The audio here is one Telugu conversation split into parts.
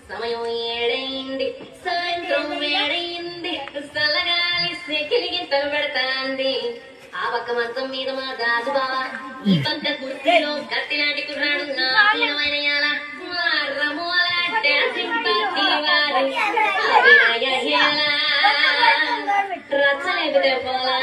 సమయం ఏడైంది సాయంత్రం వేడైంది సలగాలి సెకిలి గింతలు పెడతాంది ఆ పక్క మంచం మీద మా దాసు బావా ఈ పక్క కుర్చీలో కత్తిలాంటి కుర్రాడు నా పీనమైన యాల రమోల డాన్సింగ్ పార్టీ వారి రచ్చలేపితే పోలా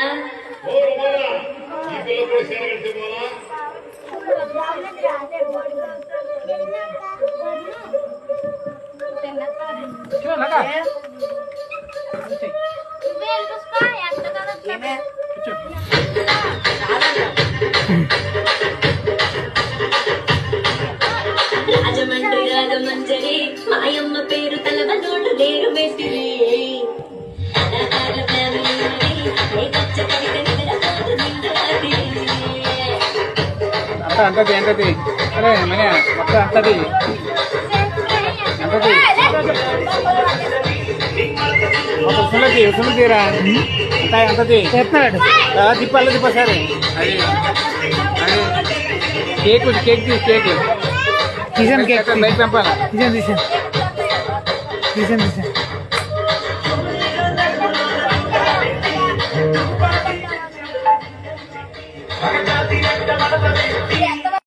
రాజమండ్రి రాజమంజరి మాయమ్మ పేరు తలవనోళ్ళు లేరు వేసిరి అంతది ఎంతది అరే మన మొత్తం అంతది ఎంతది ఉసులు తీరా అంత అంతది చెప్తున్నాడు తిప్పాలి తిప్ప సరే అది అది కేక్ కేక్ కేక్ తీసాను కేక్ బయట పంపాలి తీసాను తీసాను తీసాను తీసాను